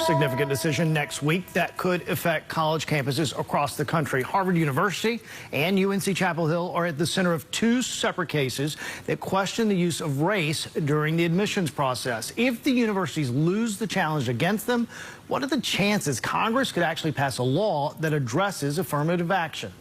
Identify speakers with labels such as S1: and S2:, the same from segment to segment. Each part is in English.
S1: Significant decision next week that could affect college campuses across the country. Harvard University and UNC Chapel Hill are at the center of two separate cases that question the use of race during the admissions process. If the universities lose the challenge against them, what are the chances Congress could actually pass a law that addresses affirmative action?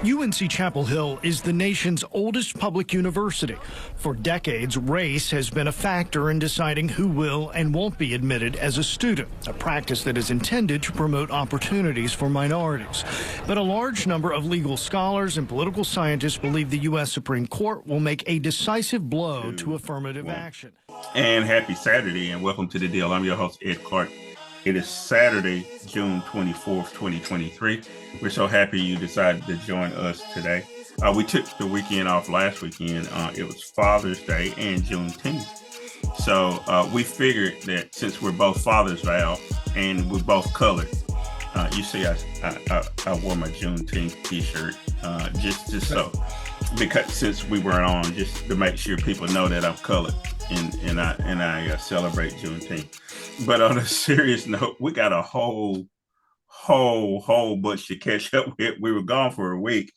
S1: UNC Chapel Hill is the nation's oldest public university. For decades, race has been a factor in deciding who will and won't be admitted as a student, a practice that is intended to promote opportunities for minorities. But a large number of legal scholars and political scientists believe the U.S. Supreme Court will make a decisive blow to affirmative action.
S2: And happy Saturday, and welcome to The Deal. I'm your host, Ed Clark. It is Saturday, June 24th, 2023. We're so happy you decided to join us today. We took the weekend off last weekend. It was Father's Day and Juneteenth. So we figured that since we're both fathers, Val, and we're both colored, you see I wore my Juneteenth t-shirt just so, because since we weren't on, just to make sure people know that I'm colored and I celebrate Juneteenth. But on a serious note, we got a whole bunch to catch up with. We were gone for a week,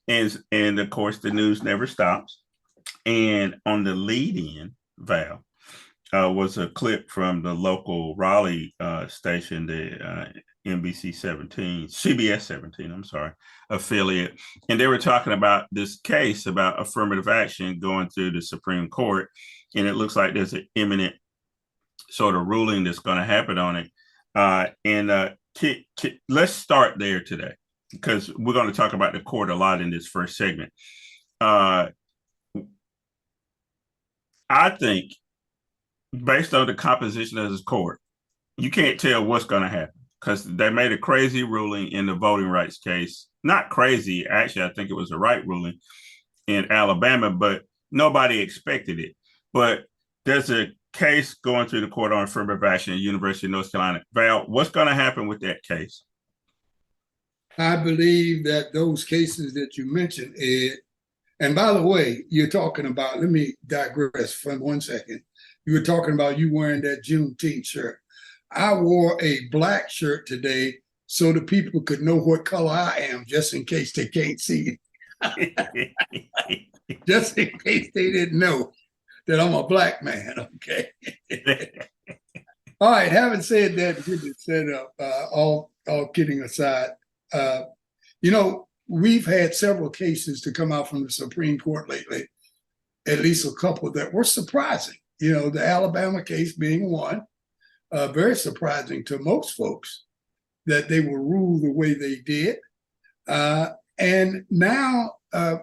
S2: and of course the news never stops. And on the lead-in, Val, was a clip from the local Raleigh station, the NBC 17, CBS 17, I'm sorry, affiliate. And they were talking about this case about affirmative action going through the Supreme Court. And it looks like there's an imminent sort of ruling that's going to happen on it. Let's start there today, because we're going to talk about the court a lot in this first segment. I think, based on the composition of this court, you can't tell what's going to happen, because they made a crazy ruling in the voting rights case. Not crazy, actually, I think it was the right ruling in Alabama, but nobody expected it. But there's a case going through the court on affirmative action at the University of North Carolina. Val, what's going to happen with that case?
S3: I believe that those cases that you mentioned, Ed, and by the way, you're talking about, let me digress for 1 second. You were talking about you wearing that Juneteenth shirt. I wore a black shirt today so the people could know what color I am, just in case they can't see it. Just in case they didn't know that I'm a black man, okay? All right, having said that, good to set up, all kidding aside, we've had several cases to come out from the Supreme Court lately, at least a couple that were surprising. The Alabama case being one, very surprising to most folks that they were ruled the way they did. And now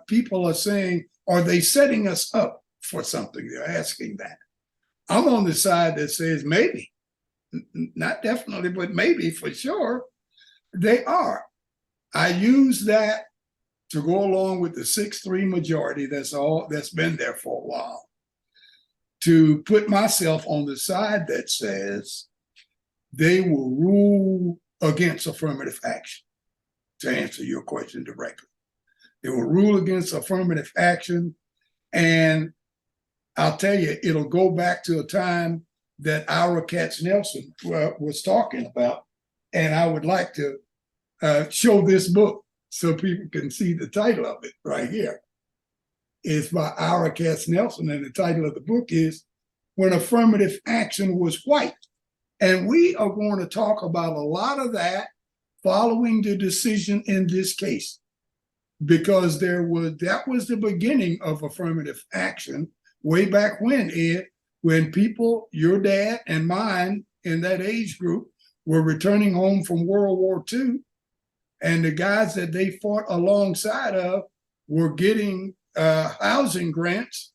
S3: people are saying, are they setting us up for something? They're asking that. I'm on the side that says maybe, not definitely, but maybe for sure they are. I use that to go along with the 6-3 majority that's been there for a while, to put myself on the side that says they will rule against affirmative action, to answer your question directly. They will rule against affirmative action, and I'll tell you, it'll go back to a time that Ira Katz-Nelson was talking about. And I would like to show this book so people can see the title of it right here. It's by Ira Katz-Nelson, and the title of the book is When Affirmative Action Was White. And we are going to talk about a lot of that following the decision in this case, because that was the beginning of affirmative action way back when, Ed, when people, your dad and mine in that age group, were returning home from World War II, and the guys that they fought alongside of were getting housing grants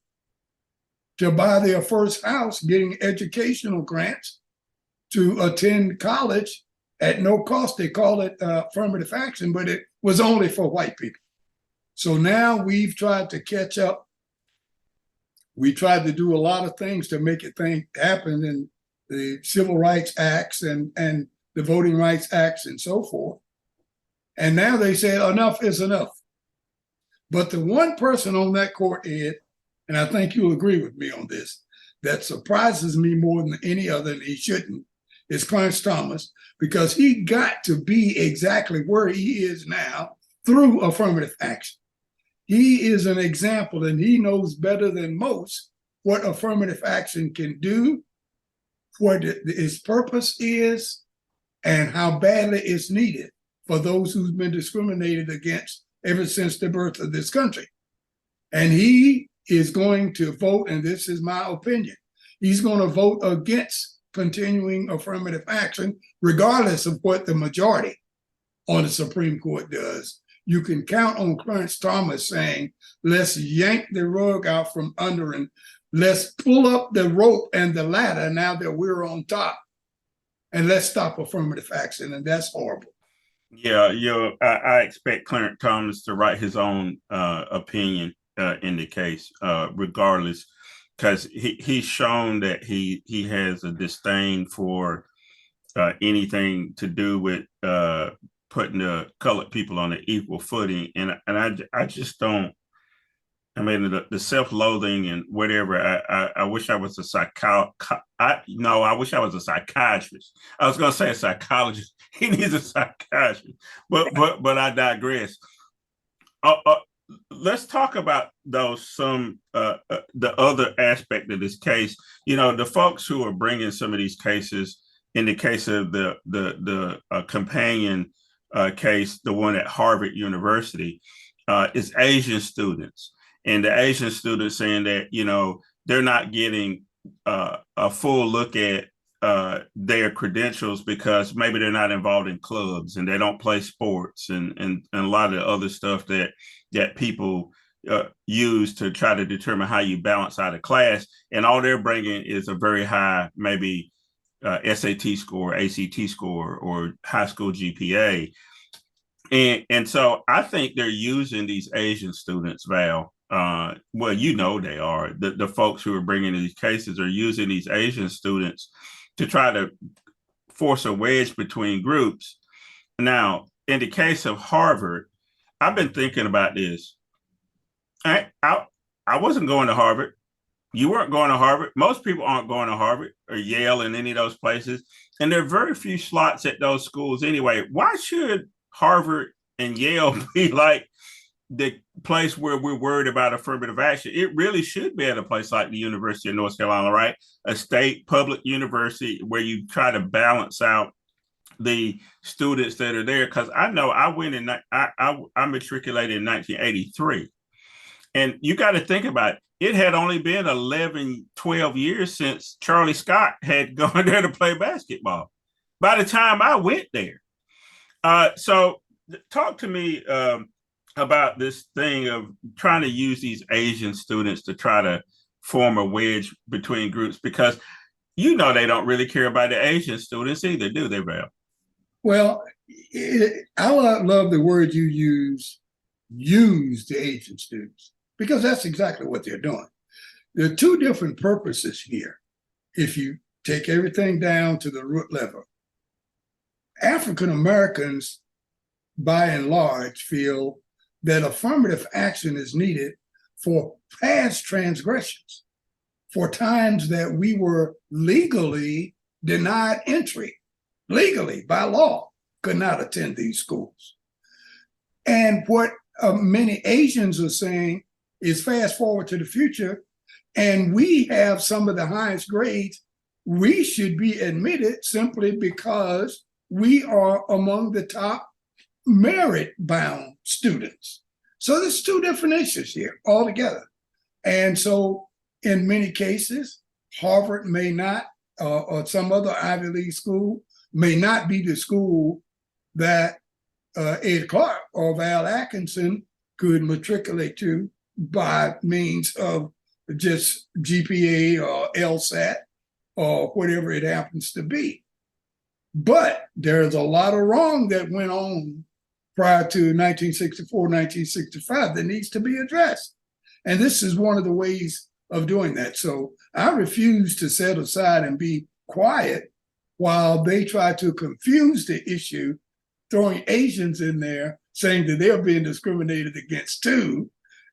S3: to buy their first house, getting educational grants to attend college at no cost. They call it affirmative action, but it was only for white people. So now we've tried to catch up. We tried to do a lot of things to make it happen in the Civil Rights Acts and the Voting Rights Acts and so forth. And now they say enough is enough. But the one person on that court, Ed, and I think you'll agree with me on this, that surprises me more than any other, and he shouldn't, is Clarence Thomas, because he got to be exactly where he is now through affirmative action. He is an example, and he knows better than most what affirmative action can do, what its purpose is, and how badly it's needed for those who've been discriminated against ever since the birth of this country. And he is going to vote, and this is my opinion, he's going to vote against continuing affirmative action, regardless of what the majority on the Supreme Court does. You can count on Clarence Thomas saying, let's yank the rug out from under and let's pull up the rope and the ladder now that we're on top, and let's stop affirmative action. And that's horrible.
S2: Yeah, I expect Clarence Thomas to write his own opinion in the case, regardless, because he's shown that he has a disdain for anything to do with putting the colored people on an equal footing, and I just don't. I mean, the self-loathing and whatever. I wish I was a I wish I was a psychiatrist. I was going to say a psychologist. He needs a psychiatrist, but I digress. Let's talk about the other aspect of this case. The folks who are bringing some of these cases. In the case of the companion case, the one at Harvard University, is Asian students. And the Asian students saying that, they're not getting a full look at their credentials because maybe they're not involved in clubs and they don't play sports and a lot of the other stuff that people use to try to determine how you balance out a class. And all they're bringing is a very high, maybe SAT score, ACT score, or high school GPA. And so I think they're using these Asian students, Val. Well, they are. The folks who are bringing these cases are using these Asian students to try to force a wedge between groups. Now, in the case of Harvard, I've been thinking about this. I wasn't going to Harvard. You weren't going to Harvard. Most people aren't going to Harvard or Yale and any of those places. And there are very few slots at those schools anyway. Why should Harvard and Yale be like the place where we're worried about affirmative action? It really should be at a place like the University of North Carolina, right? A state public university where you try to balance out the students that are there. Because I know I matriculated in 1983. And you got to think about it. It had only been 11, 12 years since Charlie Scott had gone there to play basketball by the time I went there. So talk to me about this thing of trying to use these Asian students to try to form a wedge between groups, because they don't really care about the Asian students either, do they, Val?
S3: Well, I love the word you use the Asian students, because that's exactly what they're doing. There are two different purposes here. If you take everything down to the root level, African Americans, by and large, feel that affirmative action is needed for past transgressions, for times that we were legally denied entry, legally by law, could not attend these schools. And what many Asians are saying is fast forward to the future, and we have some of the highest grades. We should be admitted simply because we are among the top merit-bound students. So there's two different issues here altogether. And so in many cases, Harvard may not, or some other Ivy League school may not be the school that Ed Clark or Val Atkinson could matriculate to by means of just GPA or LSAT or whatever it happens to be. But there's a lot of wrong that went on prior to 1964, 1965 that needs to be addressed. And this is one of the ways of doing that. So I refuse to set aside and be quiet while they try to confuse the issue, throwing Asians in there, saying that they're being discriminated against too.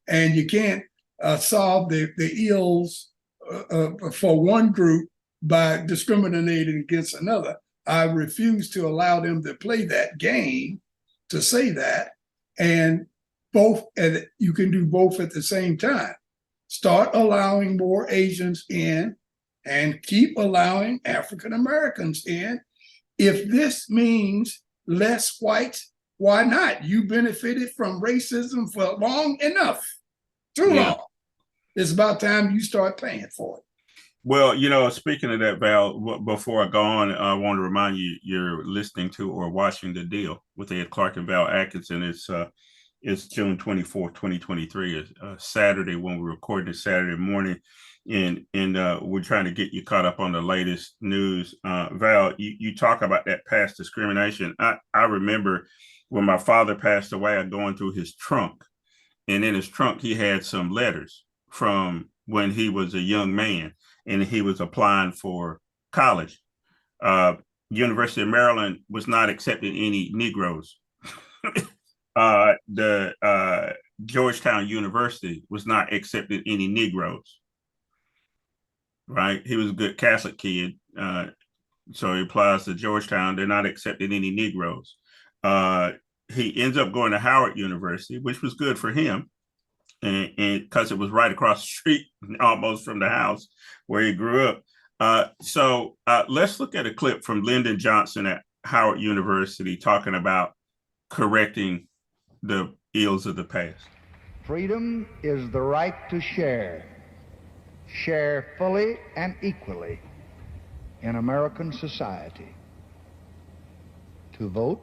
S3: And you can't solve the ills for one group by discriminating against another. I refuse to allow them to play that game, to say that, and you can do both at the same time. Start allowing more Asians in and keep allowing African Americans in. If this means less whites, why not? You benefited from racism for long enough, too long. It's about time you start paying for it.
S2: Well, speaking of that, Val, before I go on, I want to remind you, you're listening to or watching The Deal with Ed Clark and Val Atkinson. It's June 24th, 2023, Saturday when we're recording this Saturday morning. And we're trying to get you caught up on the latest news. Val, you talk about that past discrimination. I remember when my father passed away, I going through his trunk. And in his trunk, he had some letters from when he was a young man and he was applying for college. University of Maryland was not accepting any Negroes. The Georgetown University was not accepting any Negroes. Right? He was a good Catholic kid. So he applies to Georgetown. They're not accepting any Negroes. He ends up going to Howard University, which was good for him. And because it was right across the street, almost from the house where he grew up. So let's look at a clip from Lyndon Johnson at Howard University talking about correcting the ills of the past.
S4: Freedom is the right to share fully and equally in American society, to vote,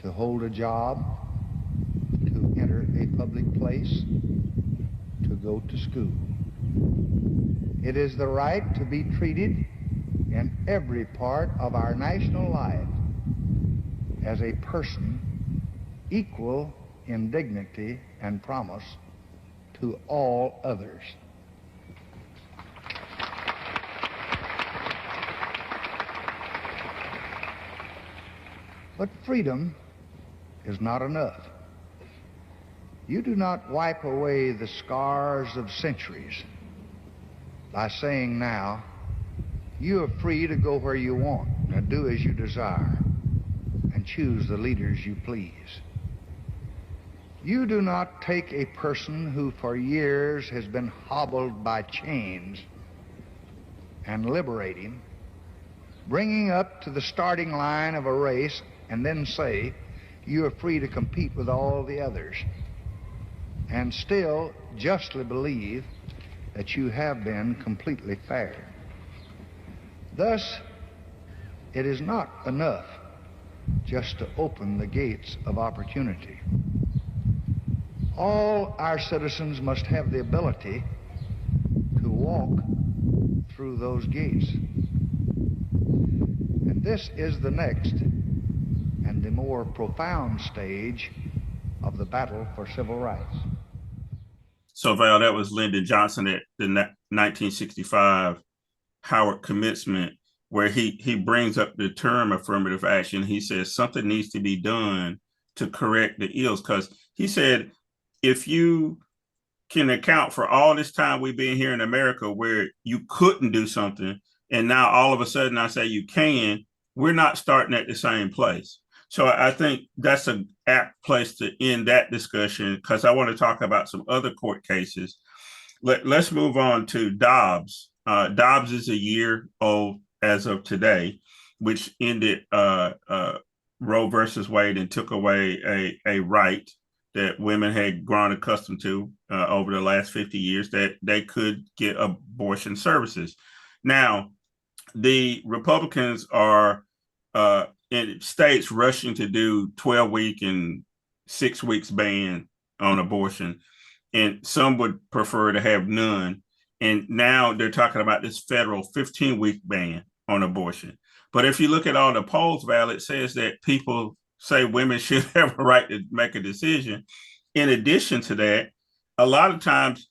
S4: to hold a job, to enter a public place, to go to school. It is the right to be treated in every part of our national life as a person equal in dignity and promise to all others. But freedom is not enough. You do not wipe away the scars of centuries by saying now, you are free to go where you want and do as you desire and choose the leaders you please. You do not take a person who for years has been hobbled by chains and liberate him, bringing up to the starting line of a race, and then say, you are free to compete with all the others, and still justly believe that you have been completely fair. Thus, it is not enough just to open the gates of opportunity. All our citizens must have the ability to walk through those gates. And this is the next and the more profound stage of the battle for civil rights.
S2: So, Val, that was Lyndon Johnson at the 1965 Howard commencement, where he brings up the term affirmative action. He says something needs to be done to correct the ills, because he said, if you can account for all this time we've been here in America where you couldn't do something, and now all of a sudden I say you can, we're not starting at the same place. So I think that's an apt place to end that discussion, because I want to talk about some other court cases. Let's move on to Dobbs. Dobbs is a year old as of today, which ended Roe versus Wade and took away a right that women had grown accustomed to over the last 50 years, that they could get abortion services. Now, the Republicans are in states rushing to do 12-week and 6 weeks ban on abortion, and some would prefer to have none. And now they're talking about this federal 15-week ban on abortion. But if you look at all the polls, Val, it says that people say women should have a right to make a decision. In addition to that, a lot of times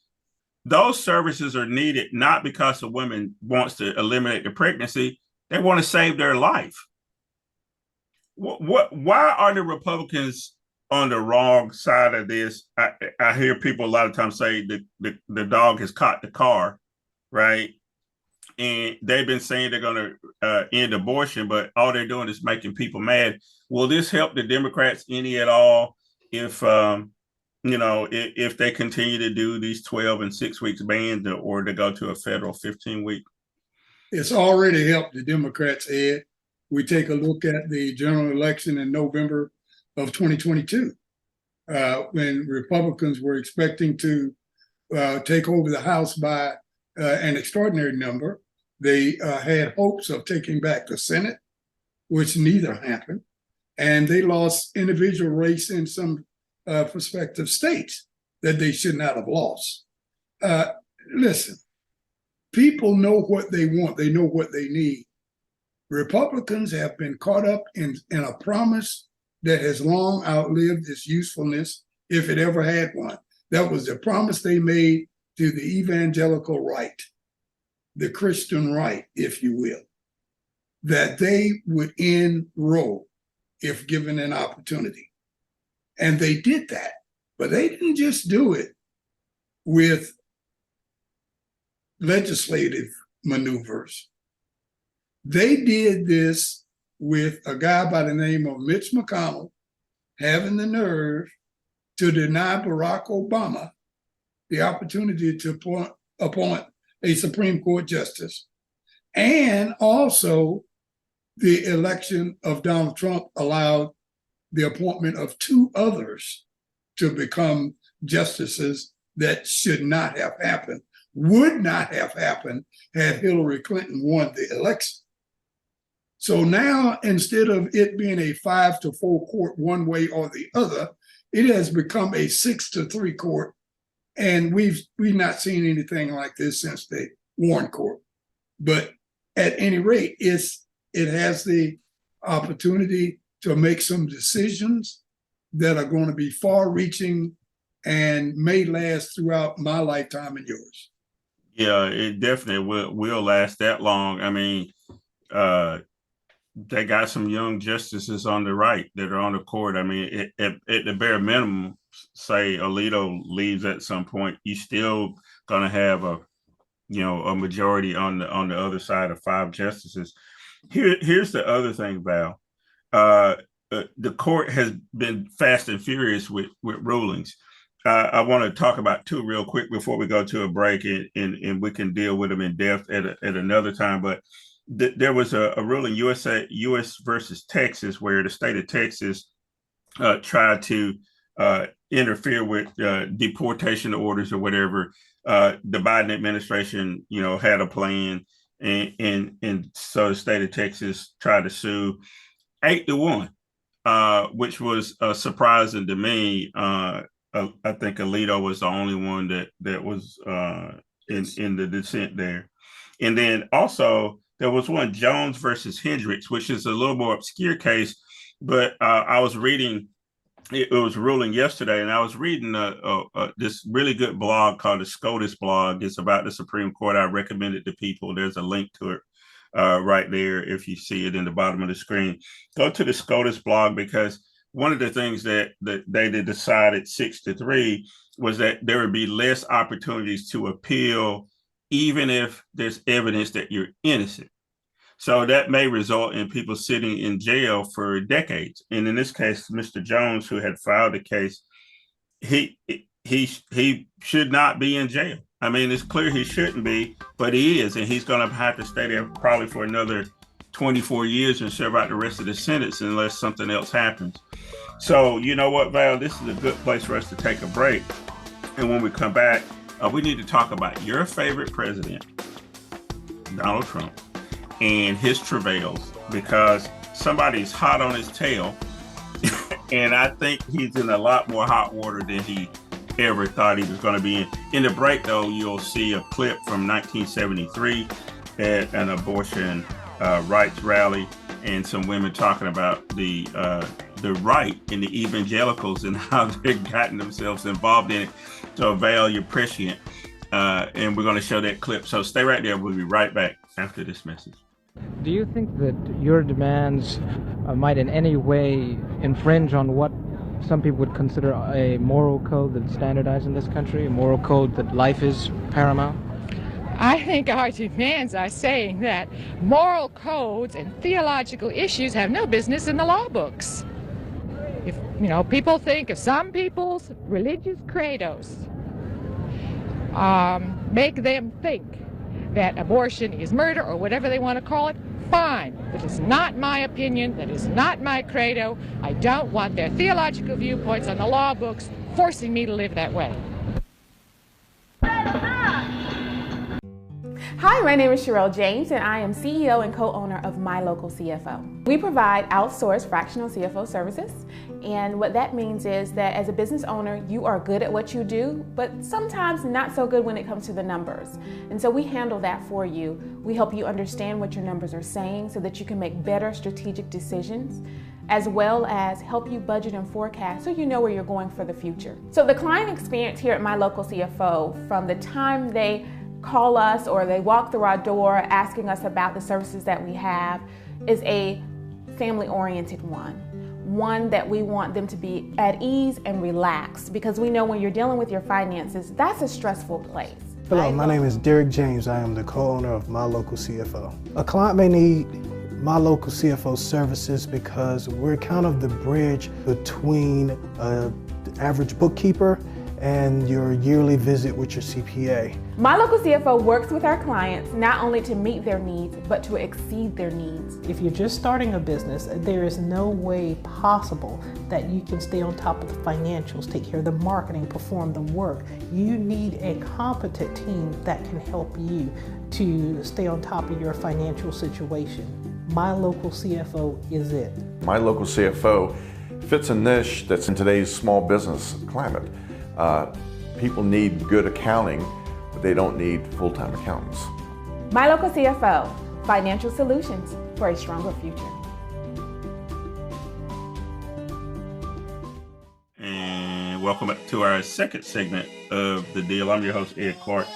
S2: those services are needed not because a woman wants to eliminate the pregnancy, they want to save their life. Why are the Republicans on the wrong side of this? I hear people a lot of times say the dog has caught the car, right? And they've been saying they're going to end abortion, but all they're doing is making people mad. Will this help the Democrats any at all if if they continue to do these 12 and 6 weeks bans, or to go to a federal 15-week?
S3: It's already helped the Democrats, Ed. We take a look at the general election in November of 2022, when Republicans were expecting to take over the House by an extraordinary number. They had hopes of taking back the Senate, which neither happened. And they lost individual race in some prospective states that they should not have lost. Listen, people know what they want. They know what they need. Republicans have been caught up in a promise that has long outlived its usefulness, if it ever had one. That was the promise they made to the evangelical right, the Christian right, if you will, that they would end Roe if given an opportunity. And they did that, but they didn't just do it with legislative maneuvers. They did this with a guy by the name of Mitch McConnell having the nerve to deny Barack Obama the opportunity to appoint a Supreme Court justice. And also, the election of Donald Trump allowed the appointment of 2 others to become justices that should not have happened, would not have happened had Hillary Clinton won the election. So now, instead of it being a 5-4 court one way or the other, it has become a 6-3 court. And we've not seen anything like this since the Warren Court. But at any rate, it has the opportunity to make some decisions that are going to be far-reaching and may last throughout my lifetime and yours.
S2: Yeah, it definitely will last that long. I mean, they got some young justices on the right that are on the court. I mean, at the bare minimum, say Alito leaves at some point, you're still going to have a majority on the other side of 5 justices. Here's the other thing, Val. The court has been fast and furious with rulings. I want to talk about 2 real quick before we go to a break, and we can deal with them in depth at another time. But there was a ruling, U.S. versus Texas, where the state of Texas tried to interfere with deportation orders or whatever. The Biden administration, had a plan, and so the state of Texas tried to sue 8-1, which was surprising to me. I think Alito was the only one that was in the dissent there. And then also there was one, Jones versus Hendrick, which is a little more obscure case, but I was reading, it was ruling yesterday, and I was reading this really good blog called the SCOTUS blog. It's about the Supreme Court. I recommend it to people. There's a link to it right there if you see it in the bottom of the screen. Go to the SCOTUS blog, because one of the things that they decided 6-3 was that there would be less opportunities to appeal, even if there's evidence that you're innocent. So that may result in people sitting in jail for decades. And in this case, Mr. Jones, who had filed the case, he should not be in jail. I mean, it's clear he shouldn't be, but he is, and he's going to have to stay there probably for another 24 years and serve out the rest of the sentence unless something else happens. So you know what, Val, this is a good place for us to take a break. And when we come back, we need to talk about your favorite president, Donald Trump, and his travails, because somebody's hot on his tail. And I think he's in a lot more hot water than he ever thought he was going to be in. In the break, though, you'll see a clip from 1973 at an abortion rights rally, and some women talking about the right and the evangelicals and how they've gotten themselves involved in it. So, Val, you're prescient, and we're going to show that clip. So stay right there. We'll be right back after this message.
S5: Do you think that your demands might in any way infringe on what some people would consider a moral code that's standardized in this country, a moral code that life is paramount?
S6: I think our demands are saying that moral codes and theological issues have no business in the law books. If, people think if some people's religious credos make them think that abortion is murder or whatever they want to call it, fine. That is not my opinion. That is not my credo. I don't want their theological viewpoints on the law books forcing me to live that way.
S7: Hi, my name is Sherelle James, and I am CEO and co-owner of My Local CFO. We provide outsourced fractional CFO services, and what that means is that as a business owner, you are good at what you do, but sometimes not so good when it comes to the numbers. And so we handle that for you. We help you understand what your numbers are saying so that you can make better strategic decisions, as well as help you budget and forecast so you know where you're going for the future. So the client experience here at My Local CFO, from the time they call us or they walk through our door asking us about the services that we have, is a family-oriented one that we want them to be at ease and relaxed, because we know when you're dealing with your finances, that's a stressful place.
S8: Hello, my name is Derek James. I am the co-owner of My Local CFO. A client may need My Local CFO services because we're kind of the bridge between the average bookkeeper and your yearly visit with your CPA.
S7: My Local CFO works with our clients not only to meet their needs, but to exceed their needs.
S9: If you're just starting a business, there is no way possible that you can stay on top of the financials, take care of the marketing, perform the work. You need a competent team that can help you to stay on top of your financial situation. My Local CFO is it.
S10: My Local CFO fits a niche that's in today's small business climate. People need good accounting, but they don't need full-time accountants.
S7: My Local CFO, financial solutions for a stronger future.
S2: And welcome to our second segment of The Deal. I'm your host, Ed Clark.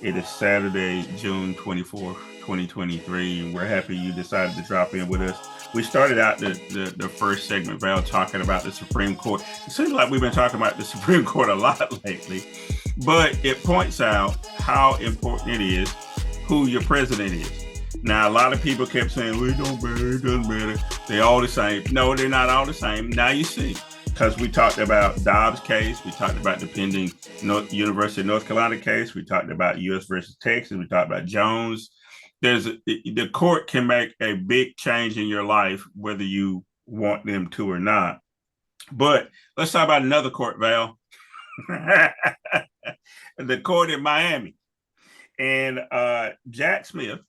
S2: It is Saturday, June 24th, 2023, and we're happy you decided to drop in with us. We started out the first segment, Val, talking about the Supreme Court. It seems like we've been talking about the Supreme Court a lot lately, but it points out how important it is who your president is. Now, a lot of people kept saying, well, it don't matter, it doesn't matter. They're all the same. No, they're not all the same. Now you see, because we talked about Dobbs case. We talked about the pending University of North Carolina case. We talked about U.S. versus Texas. We talked about Jones. The court can make a big change in your life, whether you want them to or not. But let's talk about another court, Val. The court in Miami. And Jack Smith,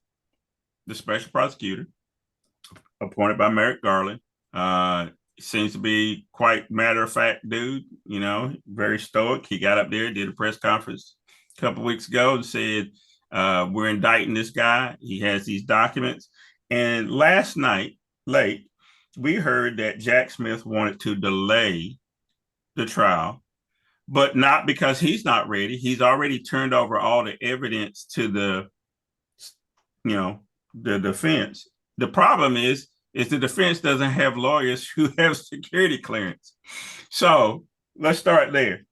S2: the special prosecutor, appointed by Merrick Garland, seems to be quite matter-of-fact dude, very stoic. He got up there, did a press conference a couple of weeks ago and said, we're indicting this guy. He has these documents. And last night, late, we heard that Jack Smith wanted to delay the trial, but not because he's not ready. He's already turned over all the evidence to the defense. The problem is the defense doesn't have lawyers who have security clearance. So let's start there.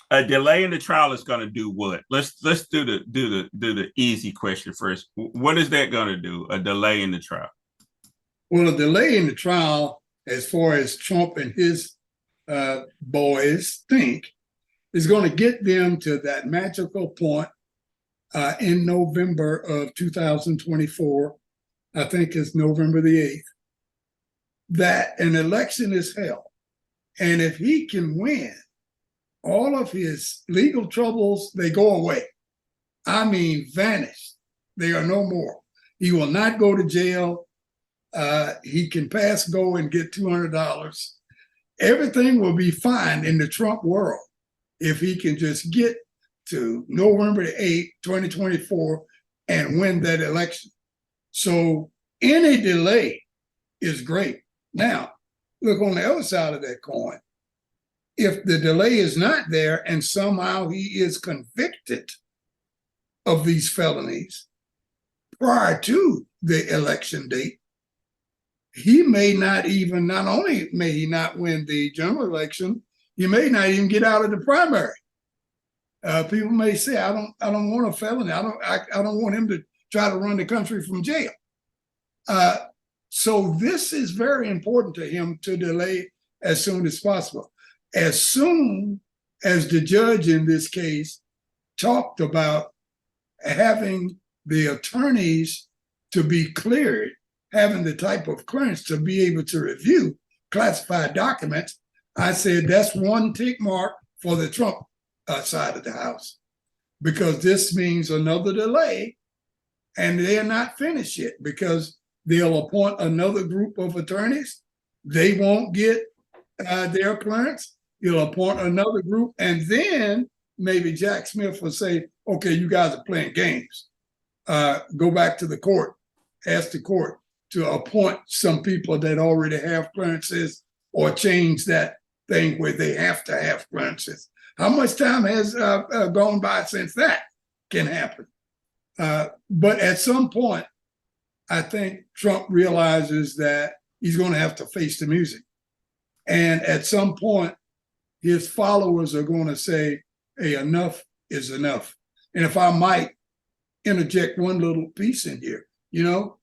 S2: A delay in the trial is going to do what? Let's do the easy question first. What is that going to do? A delay in the trial?
S3: Well, a delay in the trial, as far as Trump and his boys think, is going to get them to that magical point in November of 2024. I think it's November the 8th, that an election is held. And if he can win, all of his legal troubles, they go away. I mean, vanish. They are no more. He will not go to jail. He can pass go and get $200. Everything will be fine in the Trump world if he can just get to November 8, 2024 and win that election. So any delay is great. Now, look on the other side of that coin. If the delay is not there and somehow he is convicted of these felonies prior to the election date, he may not only may he not win the general election, he may not even get out of the primary. People may say, I don't want a felony. I don't want him to try to run the country from jail. So this is very important to him to delay as soon as possible. As soon as the judge in this case talked about having the attorneys to be cleared, having the type of clearance to be able to review classified documents, I said that's one tick mark for the Trump side of the house, because this means another delay, and they're not finished yet, because they'll appoint another group of attorneys. They won't get their clearance. You'll appoint another group, and then maybe Jack Smith will say, okay, you guys are playing games. Go back to the court, ask the court to appoint some people that already have clearances, or change that thing where they have to have clearances. How much time has gone by since that can happen? But at some point, I think Trump realizes that he's going to have to face the music. And at some point, his followers are going to say, hey, enough is enough. And if I might interject one little piece in here, you know,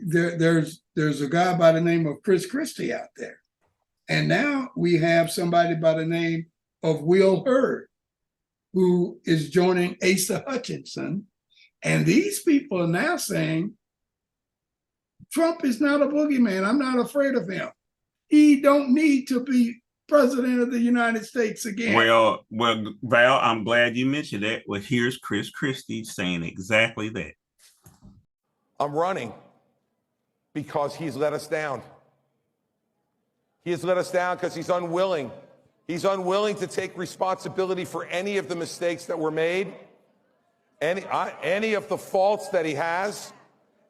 S3: there's a guy by the name of Christie out there. And now we have somebody by the name of Will Hurd, who is joining Asa Hutchinson. And these people are now saying, Trump is not a boogeyman. I'm not afraid of him. He don't need to be president of the United States again.
S2: Well, Val, I'm glad you mentioned that. Well, here's Christie saying exactly that.
S11: I'm running because he's let us down. He has let us down because he's unwilling. He's unwilling to take responsibility for any of the mistakes that were made, any of the faults that he has,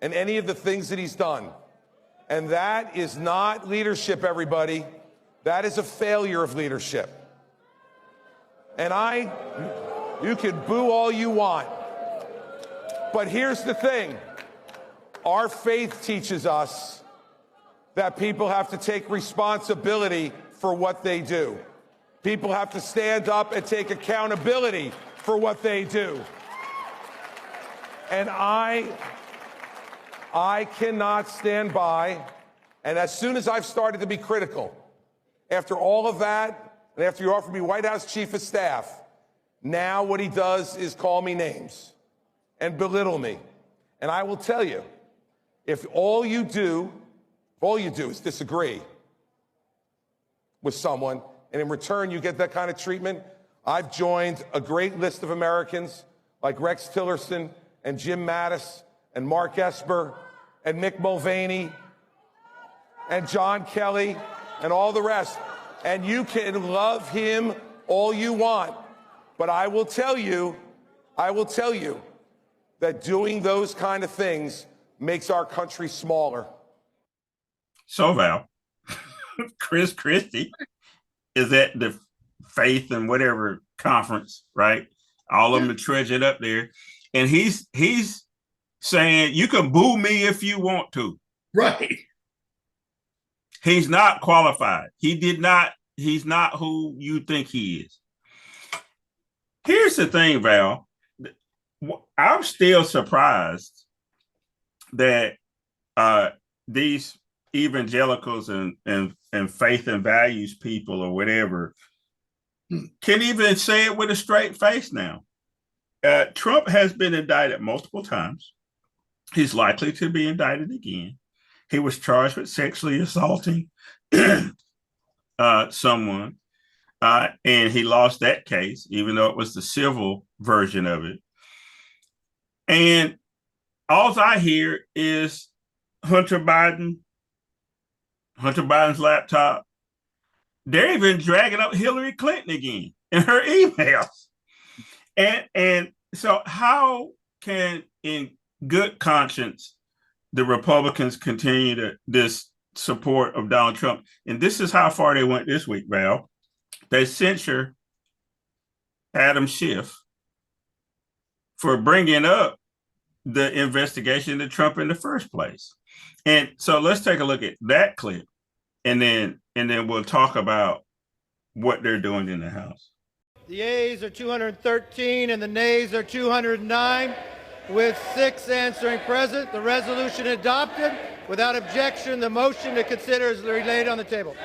S11: and any of the things that he's done. And that is not leadership, everybody. That is a failure of leadership. And you can boo all you want. But here's the thing. Our faith teaches us that people have to take responsibility for what they do. People have to stand up and take accountability for what they do. And I cannot stand by. And as soon as I've started to be critical, after all of that, and after you offered me White House Chief of Staff, now what he does is call me names and belittle me. And I will tell you, if all you do is disagree with someone, and in return you get that kind of treatment, I've joined a great list of Americans like Rex Tillerson and Jim Mattis and Mark Esper and Mick Mulvaney and John Kelly and all the rest. And you can love him all you want, but I will tell you that doing those kind of things makes our country smaller.
S2: So, Val, Christie is at the Faith and whatever conference, right? All of them are treasured up there. And he's saying, you can boo me if you want to.
S3: Right.
S2: He's not qualified. He's not who you think he is. Here's the thing, Val. I'm still surprised that these evangelicals and faith and values people or whatever can even say it with a straight face now. Trump has been indicted multiple times. He's likely to be indicted again. He was charged with sexually assaulting someone, and he lost that case, even though it was the civil version of it. And all I hear is Hunter Biden's laptop. They're even dragging up Hillary Clinton again in her emails. And so how can, in good conscience, the Republicans continue this support of Donald Trump? And this is how far they went this week, Val. They censure Adam Schiff for bringing up the investigation into Trump in the first place. And so let's take a look at that clip, and then we'll talk about what they're doing in the House.
S12: The yeas are 213 and the nays are 209. With 6 answering present, the resolution adopted. Without objection, the motion to consider is laid on the table.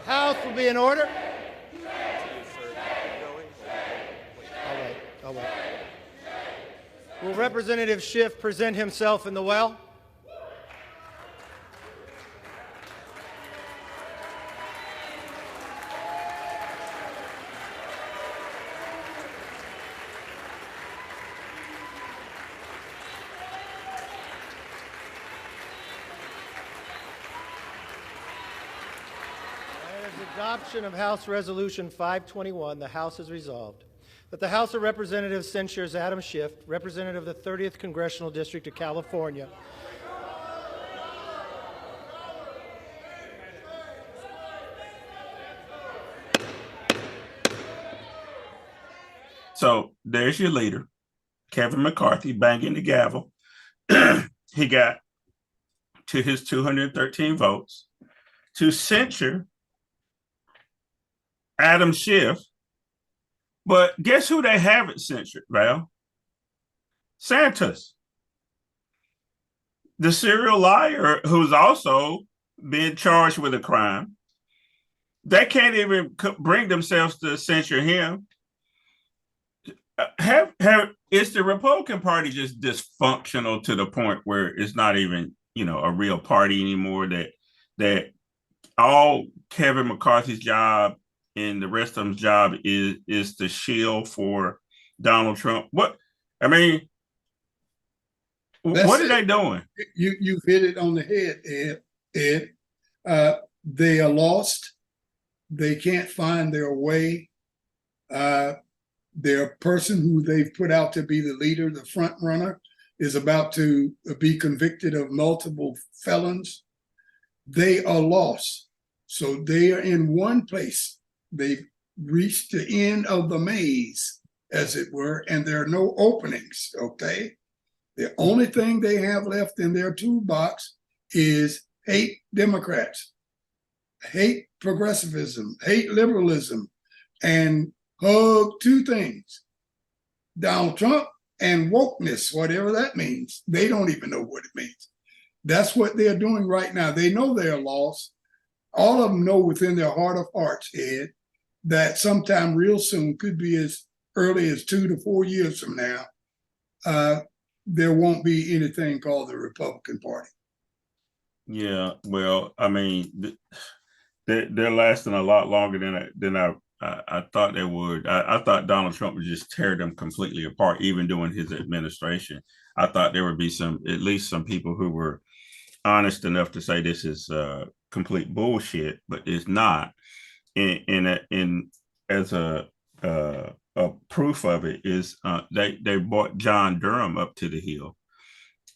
S12: House will be in order. I'll wait. Will Representative Schiff present himself in the well? Adoption of House Resolution 521, the House has resolved that the House of Representatives censures Adam Schiff, representative of the 30th Congressional District of California.
S2: So there's your leader, Kevin McCarthy, banging the gavel. He got to his 213 votes to censure Adam Schiff. But guess who they haven't censured, Val? Santos, the serial liar who's also been charged with a crime. They can't even bring themselves to censure him. Is the Republican Party just dysfunctional to the point where it's not even, a real party anymore? That all Kevin McCarthy's job and the rest of his job is to shield for Donald Trump. What are they doing?
S3: You've hit it on the head, Ed. They are lost. They can't find their way. Their person who they've put out to be the leader, the front runner, is about to be convicted of multiple felons. They are lost. So they are in one place. They've reached the end of the maze, as it were, and there are no openings, okay? The only thing they have left in their toolbox is hate Democrats, hate progressivism, hate liberalism, and hug two things: Donald Trump and wokeness, whatever that means. They don't even know what it means. That's what they're doing right now. They know they're lost. All of them know within their heart of hearts, Ed, that sometime real soon, could be as early as 2 to 4 years from now, there won't be anything called the Republican Party.
S2: Yeah, well, they're lasting a lot longer than I thought they would. I thought Donald Trump would just tear them completely apart, even during his administration. I thought there would be at least some people who were honest enough to say this is complete bullshit, but it's not. And as a proof of it is they brought John Durham up to the hill,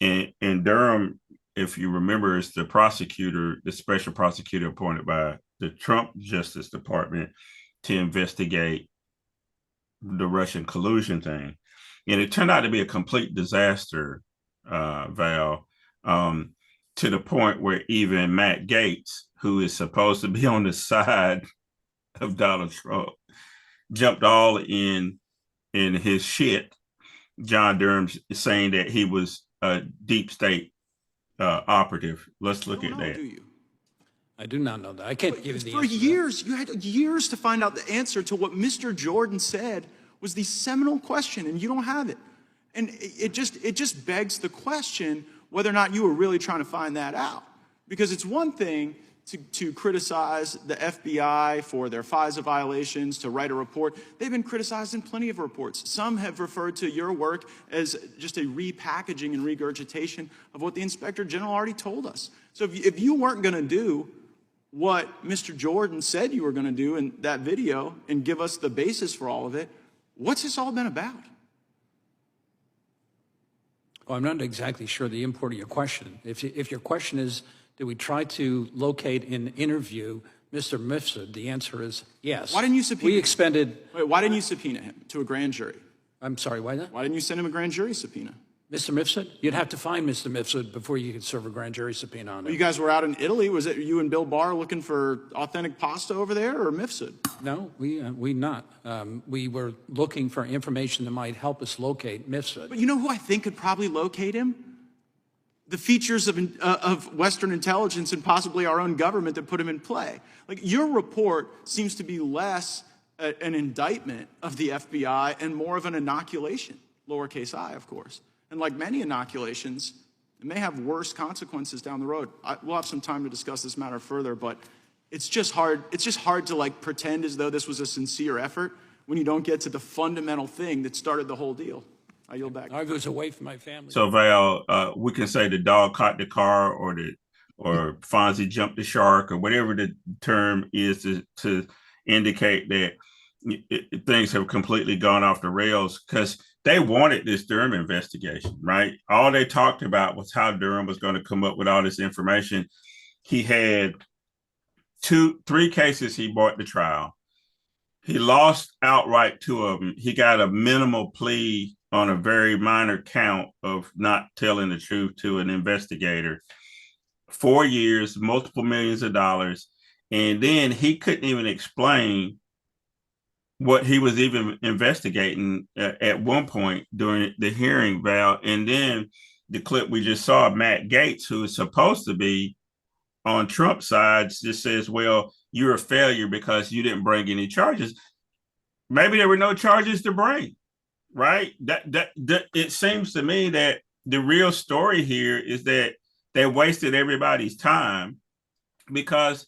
S2: and Durham, if you remember, is the prosecutor, the special prosecutor appointed by the Trump Justice Department to investigate the Russian collusion thing, and it turned out to be a complete disaster, Val, to the point where even Matt Gaetz, who is supposed to be on the side of Donald Trump, jumped all in his shit. John Durham saying that he was a deep state operative. Let's look at that.
S13: Do you? I do not know that. I can't give you the
S14: answer. For years, you had years to find out the answer to what Mr. Jordan said was the seminal question, and you don't have it. And it just begs the question whether or not you were really trying to find that out. Because it's one thing to criticize the FBI for their FISA violations, to write a report. They've been criticized in plenty of reports. Some have referred to your work as just a repackaging and regurgitation of what the Inspector General already told us. So if you weren't going to do what Mr. Jordan said you were going to do in that video and give us the basis for all of it, what's this all been about?
S13: Well, I'm not exactly sure the import of your question. If your question is, did we try to locate and interview Mr. Mifsud? The answer is yes.
S14: Why didn't you subpoena
S13: him?
S14: Why didn't you subpoena him to a grand jury?
S13: I'm sorry, why not?
S14: Why didn't you send him a grand jury subpoena?
S13: Mr. Mifsud? You'd have to find Mr. Mifsud before you could serve a grand jury subpoena on him.
S14: You guys were out in Italy. Was it you and Bill Barr looking for authentic pasta over there, or Mifsud?
S13: No, we not. We were looking for information that might help us locate Mifsud.
S14: But you know who I think could probably locate him? The features of Western intelligence and possibly our own government that put him in play. Like, your report seems to be less an indictment of the FBI and more of an inoculation, lowercase I, of course. And like many inoculations, it may have worse consequences down the road. We'll have some time to discuss this matter further, but it's just hard to like pretend as though this was a sincere effort when you don't get to the fundamental thing that started the whole deal. I yield back.
S13: I was away from my family.
S2: So Val, we can say the dog caught the car, or Fonzie jumped the shark, or whatever the term is to indicate that things have completely gone off the rails, because they wanted this Durham investigation, right? All they talked about was how Durham was going to come up with all this information. He had 3 cases he brought to trial. He lost outright 2 of them. He got a minimal plea on a very minor count of not telling the truth to an investigator. 4 years, multiple millions of dollars. And then he couldn't even explain what he was even investigating at one point during the hearing, Val. And then the clip we just saw, Matt Gaetz, who is supposed to be on Trump's side, just says, well, you're a failure because you didn't bring any charges. Maybe there were no charges to bring, right? That it seems to me that the real story here is that they wasted everybody's time because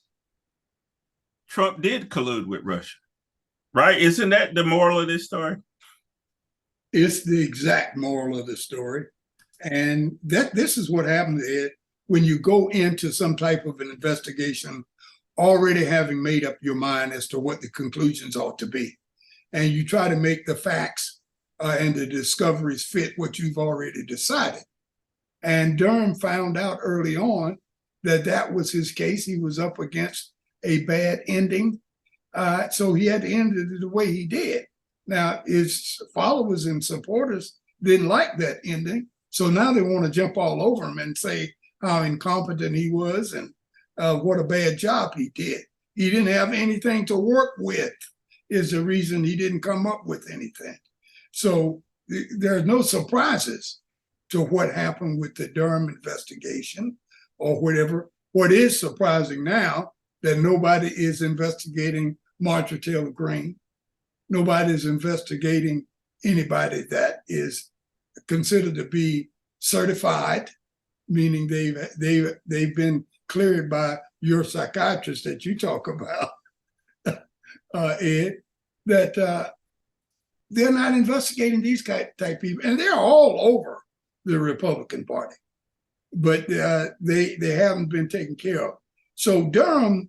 S2: Trump did collude with Russia. Right? Isn't that the moral of this story?
S3: It's the exact moral of the story. And this is what happens, Ed, when you go into some type of an investigation already having made up your mind as to what the conclusions ought to be. And you try to make the facts and the discoveries fit what you've already decided. And Durham found out early on that that was his case. He was up against a bad ending. So he had to end it the way he did. Now, his followers and supporters didn't like that ending. So now they want to jump all over him and say how incompetent he was and what a bad job he did. He didn't have anything to work with is the reason he didn't come up with anything. So there's no surprises to what happened with the Durham investigation or whatever. What is surprising now that nobody is investigating Marjorie Taylor Greene. Nobody is investigating anybody that is considered to be certified, meaning they've been cleared by your psychiatrist that you talk about, Ed, that they're not investigating these type people, and they're all over the Republican Party, but they haven't been taken care of. So Durham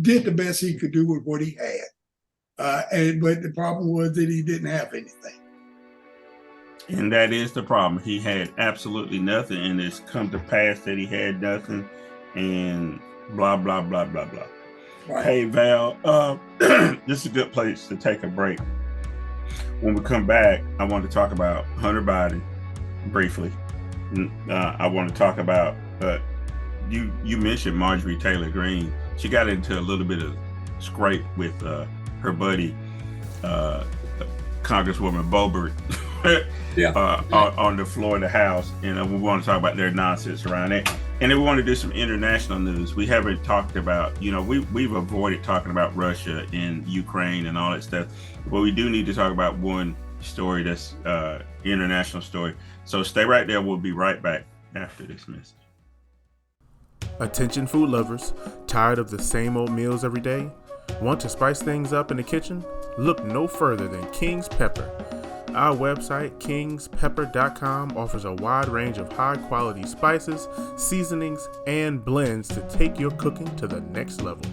S3: did the best he could do with what he had. But the problem was that he didn't have anything.
S2: And that is the problem. He had absolutely nothing, and it's come to pass that he had nothing, and blah, blah, blah, blah, blah. Right. Hey, Val, this is a good place to take a break. When we come back, I want to talk about Hunter Biden briefly. I want to talk about, you mentioned Marjorie Taylor Greene. She got into a little bit of scrape with her buddy, Congresswoman Boebert, on the floor of the House. And we want to talk about their nonsense around it. And then we want to do some international news. We haven't talked about, we've avoided talking about Russia and Ukraine and all that stuff. But we do need to talk about one story that's international story. So stay right there. We'll be right back after this message.
S15: Attention food lovers, tired of the same old meals every day? Want to spice things up in the kitchen? Look no further than King's Pepper. Our website, kingspepper.com, offers a wide range of high-quality spices, seasonings, and blends to take your cooking to the next level.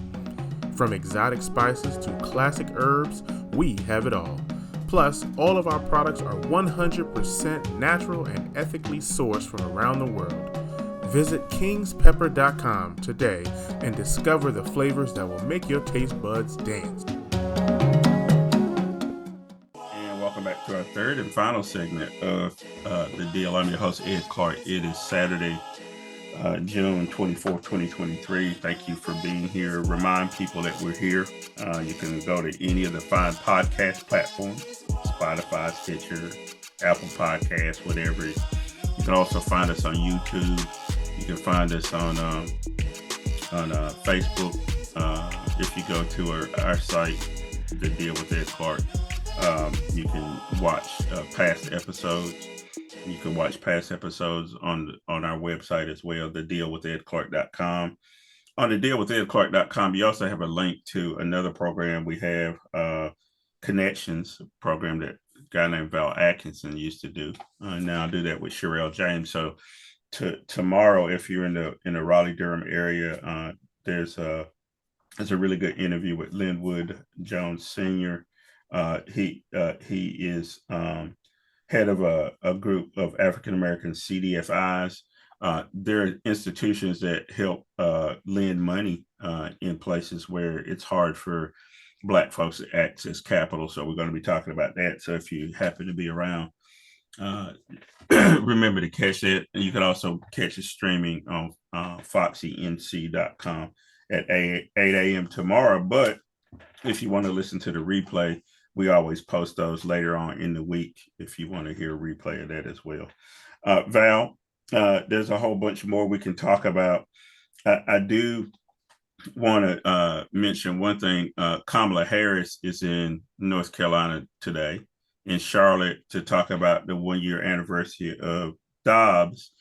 S15: From exotic spices to classic herbs, we have it all. Plus, all of our products are 100% natural and ethically sourced from around the world. Visit kingspepper.com today and discover the flavors that will make your taste buds dance.
S2: And welcome back to our third and final segment of The Deal. I'm your host, Ed Clark. It is Saturday, June 24th, 2023. Thank you for being here. Remind people that we're here. You can go to any of the 5 podcast platforms, Spotify, Stitcher, Apple Podcasts, whatever. You can also find us on YouTube. You can find us on Facebook. If you go to our site, The Deal with Ed Clark, you can watch past episodes. You can watch past episodes on our website as well, thedealwithedclark.com. On thedealwithedclark.com, you also have a link to another program we have, Connections, a program that a guy named Val Atkinson used to do. Now I do that with Sherelle James. So tomorrow, if you're in the Raleigh-Durham area, there's a really good interview with Linwood Jones Sr. He is head of a group of African-American CDFIs. They're institutions that help lend money in places where it's hard for Black folks to access capital. So we're going to be talking about that. So if you happen to be around, remember to catch that. And you can also catch it streaming on foxync.com at 8 a.m. tomorrow. But if you want to listen to the replay, we always post those later on in the week if you want to hear a replay of that as well. Val, there's a whole bunch more we can talk about. I do want to mention one thing. Kamala Harris is in North Carolina today, in Charlotte, to talk about the 1-year anniversary of Dobbs.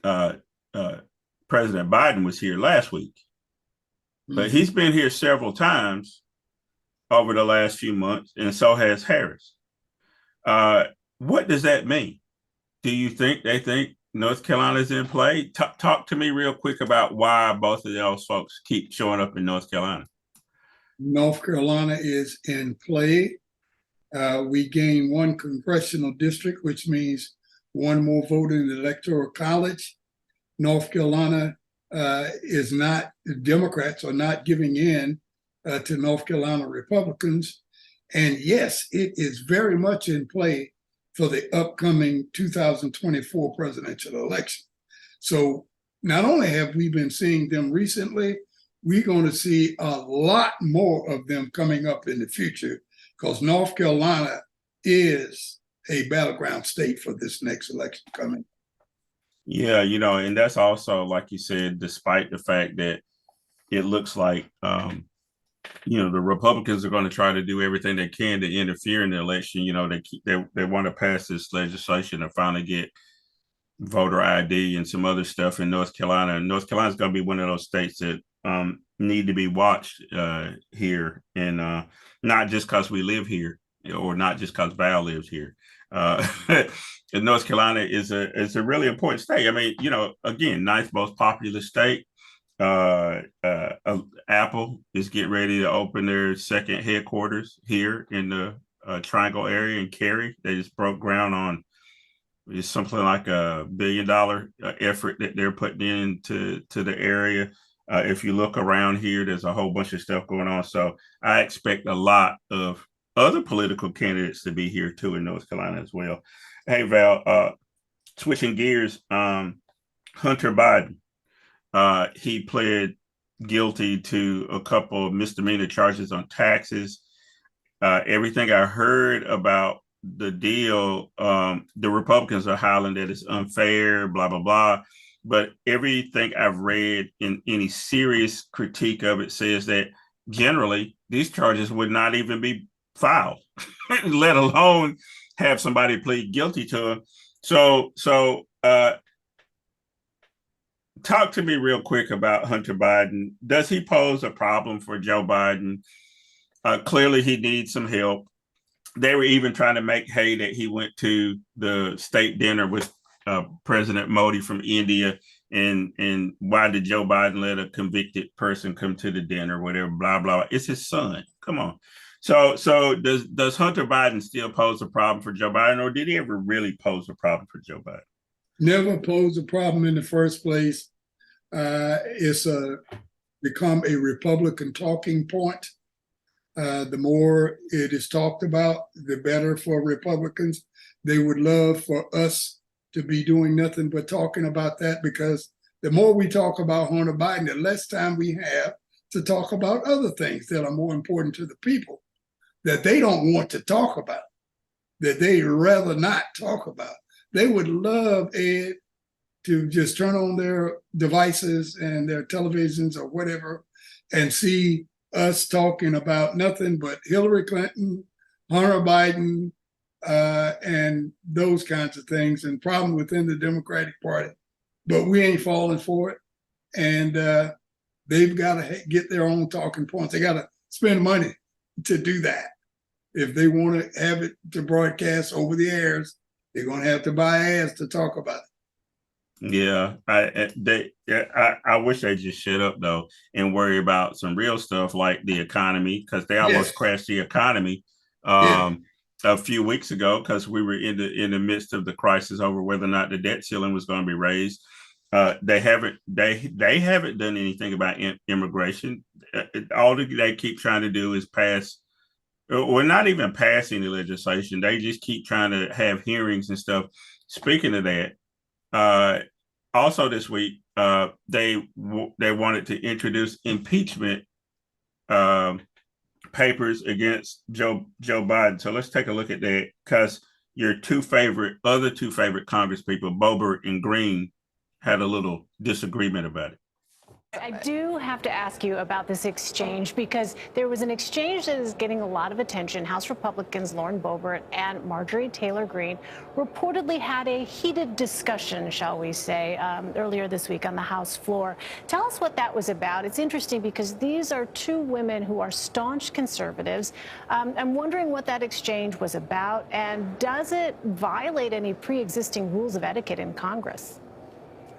S2: President Biden was here last week, but he's been here several times over the last few months, and so has Harris. What does that mean? Do you think they think North Carolina's in play? Talk to me real quick about why both of those folks keep showing up in North Carolina.
S3: North Carolina is in play. We gained 1 congressional district, which means 1 more vote in the Electoral College. North Carolina is not, the Democrats are not giving in to North Carolina Republicans. And yes, it is very much in play for the upcoming 2024 presidential election. So not only have we been seeing them recently, we're going to see a lot more of them coming up in the future, because North Carolina is a battleground state for this next election coming.
S2: Yeah, and that's also, like you said, despite the fact that it looks like, the Republicans are going to try to do everything they can to interfere in the election. They want to pass this legislation to finally get voter ID and some other stuff in North Carolina. And North Carolina is going to be one of those states that need to be watched here, and not just because we live here, or not just because Val lives here. And North Carolina is a really important state. I mean, again, 9th most populous state. Apple is getting ready to open their second headquarters here in the Triangle area in Cary. They just broke ground on it's something like $1 billion effort that they're putting into the area. If you look around here, there's a whole bunch of stuff going on. So I expect a lot of other political candidates to be here too in North Carolina as well. Hey, Val, switching gears, Hunter Biden. He pled guilty to a couple of misdemeanor charges on taxes. Everything I heard about the deal, the Republicans are howling that it's unfair, blah, blah, blah. But everything I've read in any serious critique of it says that generally these charges would not even be filed, let alone have somebody plead guilty to them. So talk to me real quick about Hunter Biden. Does he pose a problem for Joe Biden? Clearly, he needs some help. They were even trying to make hay that he went to the state dinner with President Modi from India. And why did Joe Biden let a convicted person come to the dinner, whatever, blah, blah. It's his son. Come on. So does Hunter Biden still pose a problem for Joe Biden, or did he ever really pose a problem for Joe Biden?
S3: Never posed a problem in the first place. It's become a Republican talking point. The more it is talked about, the better for Republicans. They would love for us to be doing nothing but talking about that, because the more we talk about Hunter Biden, the less time we have to talk about other things that are more important to the people that they don't want to talk about, that they'd rather not talk about. They would love, Ed, to just turn on their devices and their televisions or whatever and see us talking about nothing but Hillary Clinton, Hunter Biden, and those kinds of things, and problems within the Democratic Party. But we ain't falling for it. And they've got to get their own talking points. They got to spend money to do that. If they want to have it to broadcast over the airs, they're going to have to buy ads to talk about it.
S2: Yeah, I wish they just shut up though and worry about some real stuff like the economy, because they almost crashed the economy a few weeks ago because we were in the midst of the crisis over whether or not the debt ceiling was going to be raised. They haven't done anything about immigration. All they keep trying to do is pass. We're not even passing the legislation. They just keep trying to have hearings and stuff. Speaking of that, also this week, they wanted to introduce impeachment papers against Joe Biden. So let's take a look at that, because your other two favorite Congresspeople, Boebert and Green, had a little disagreement about it.
S16: I do have to ask you about this exchange, because there was an exchange that is getting a lot of attention. House Republicans Lauren Boebert and Marjorie Taylor Greene reportedly had a heated discussion, shall we say, earlier this week on the House floor. Tell us what that was about. It's interesting because these are two women who are staunch conservatives. I'm wondering what that exchange was about, and does it violate any pre-existing rules of etiquette in Congress?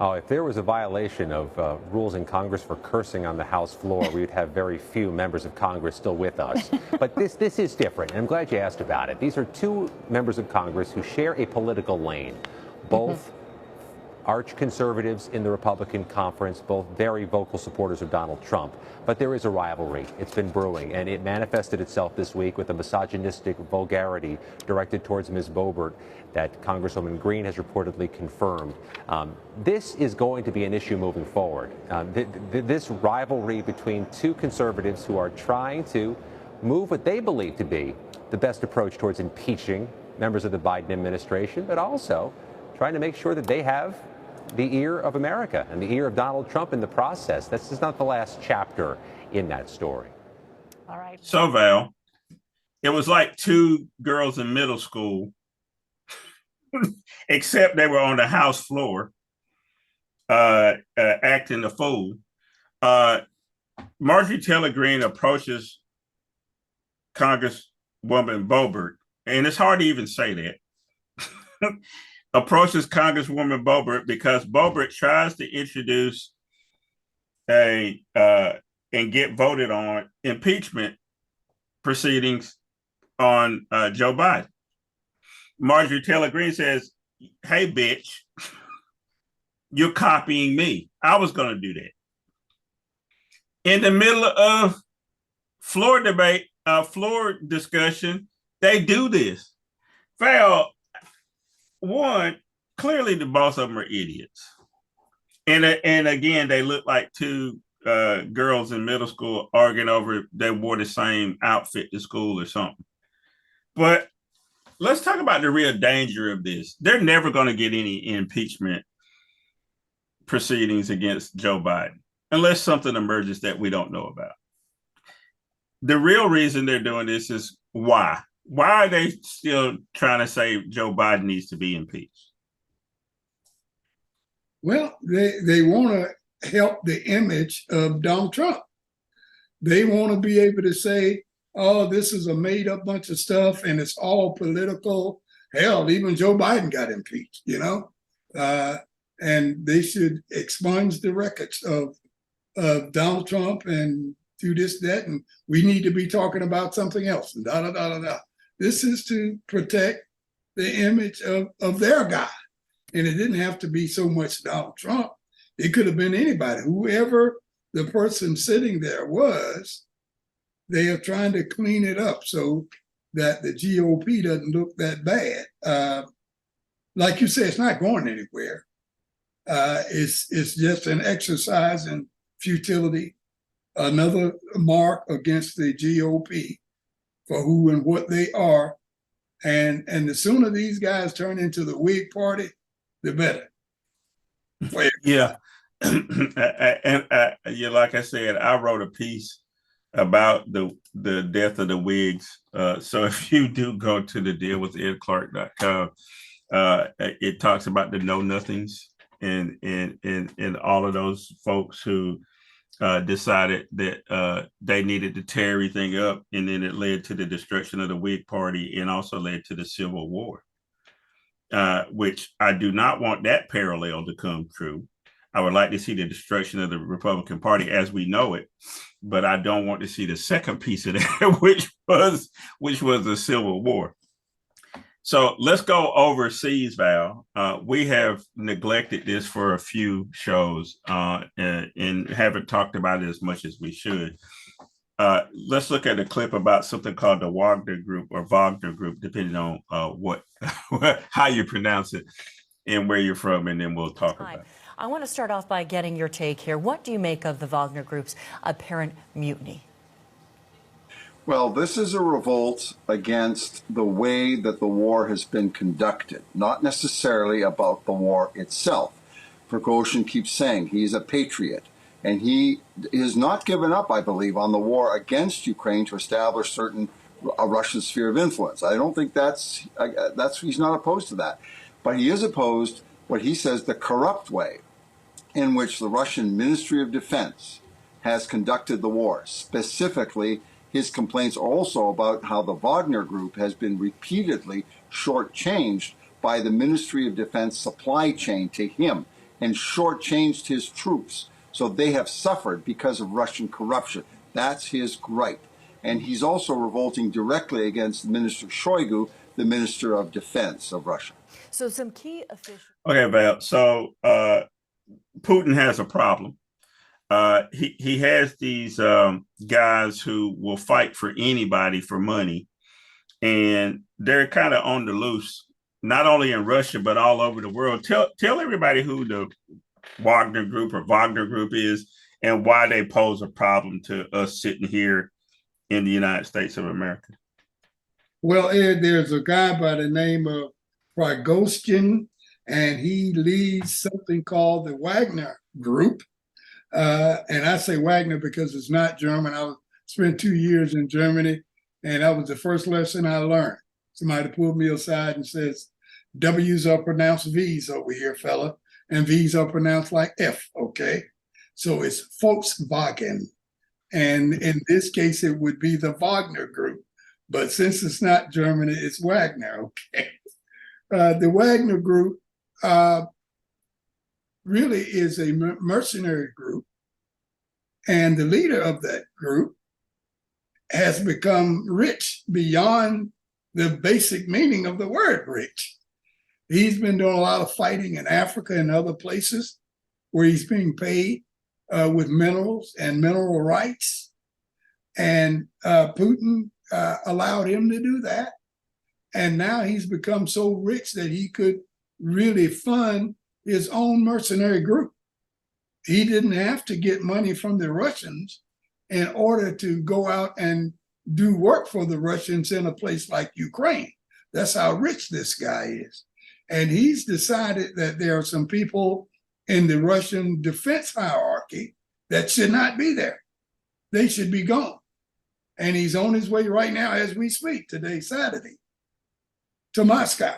S17: Oh, if there was a violation of rules in Congress for cursing on the House floor, we would have very few members of Congress still with us. But this is different, and I'm glad you asked about it. These are two members of Congress who share a political lane, both arch conservatives in the Republican conference, both very vocal supporters of Donald Trump. But there is a rivalry. It's been brewing, and it manifested itself this week with a misogynistic vulgarity directed towards Ms. Boebert that Congresswoman Greene has reportedly confirmed. This is going to be an issue moving forward. This rivalry between two conservatives who are trying to move what they believe to be the best approach towards impeaching members of the Biden administration, but also trying to make sure that they have the ear of America and the ear of Donald Trump in the process. This is not the last chapter in that story.
S16: All right.
S2: So, Val, it was like two girls in middle school, except they were on the House floor acting the fool. Marjorie Taylor Greene approaches Congresswoman Boebert, and it's hard to even say that, approaches Congresswoman Boebert because Boebert tries to introduce and get voted on impeachment proceedings on Joe Biden. Marjorie Taylor Greene says, "Hey, bitch, you're copying me. I was going to do that." In the middle of floor debate, floor discussion, they do this. Val, one, clearly the both of them are idiots. And again, they look like two girls in middle school arguing over they wore the same outfit to school or something. But let's talk about the real danger of this. They're never going to get any impeachment proceedings against Joe Biden unless something emerges that we don't know about. The real reason they're doing this is why? Why are they still trying to say Joe Biden needs to be impeached?
S3: Well, they want to help the image of Donald Trump. They want to be able to say, oh, this is a made up bunch of stuff and it's all political. Hell, even Joe Biden got impeached, you know? And they should expunge the records of Donald Trump and do this, that, and we need to be talking about something else. And da, da, da, da, da. This is to protect the image of their guy. And it didn't have to be so much Donald Trump. It could have been anybody. Whoever the person sitting there was, they are trying to clean it up so that the GOP doesn't look that bad. Like you said, it's not going anywhere. It's just an exercise in futility, another mark against the GOP for who and what they are. And the sooner these guys turn into the Whig Party, the better.
S2: Yeah. And like I said, I wrote a piece about the death of the Whigs. So if you do go to the dealwithedclark.com, it talks about the know-nothings and all of those folks who decided that they needed to tear everything up, and then it led to the destruction of the Whig Party and also led to the Civil War, which I do not want that parallel to come true. I would like to see the destruction of the Republican Party as we know it, but I don't want to see the second piece of that, which was the Civil War. So let's go overseas, Val. We have neglected this for a few shows and haven't talked about it as much as we should. Let's look at a clip about something called the Wagner Group, or Wagner Group, depending on how you pronounce it and where you're from, and then we'll talk about it.
S18: I want to start off by getting your take here. What do you make of the Wagner Group's apparent mutiny?
S19: Well, this is a revolt against the way that the war has been conducted, not necessarily about the war itself. Prigozhin keeps saying he's a patriot, and he is not given up, I believe, on the war against Ukraine to establish a Russian sphere of influence. I don't think that's he's not opposed to that, but he is opposed what he says the corrupt way in which the Russian Ministry of Defense has conducted the war. Specifically, his complaints also about how the Wagner Group has been repeatedly shortchanged by the Ministry of Defense supply chain to him and shortchanged his troops. So they have suffered because of Russian corruption. That's his gripe. And he's also revolting directly against Minister Shoigu, the Minister of Defense of Russia.
S18: So some key officials.
S2: Okay, Val. So Putin has a problem. He has these guys who will fight for anybody for money, and they're kind of on the loose, not only in Russia but all over the world. Tell everybody who the Wagner Group or Wagner Group is and why they pose a problem to us sitting here in the United States of America.
S3: Well, Ed, there's a guy by the name of Prigozhin, and he leads something called the Wagner Group. And I say Wagner because it's not German. I spent 2 years in Germany, and that was the first lesson I learned. Somebody pulled me aside and says, W's are pronounced V's over here, fella, and V's are pronounced like F, okay? So it's Volkswagen. And in this case, it would be the Wagner Group. But since it's not Germany, it's Wagner, okay? The Wagner Group really is a mercenary group, and the leader of that group has become rich beyond the basic meaning of the word rich. He's been doing a lot of fighting in Africa and other places where he's being paid with minerals and mineral rights, and Putin allowed him to do that, and now he's become so rich that he could really fund his own mercenary group. He didn't have to get money from the Russians in order to go out and do work for the Russians in a place like Ukraine. That's how rich this guy is. And he's decided that there are some people in the Russian defense hierarchy that should not be there. They should be gone. And he's on his way right now as we speak, today, Saturday, to Moscow.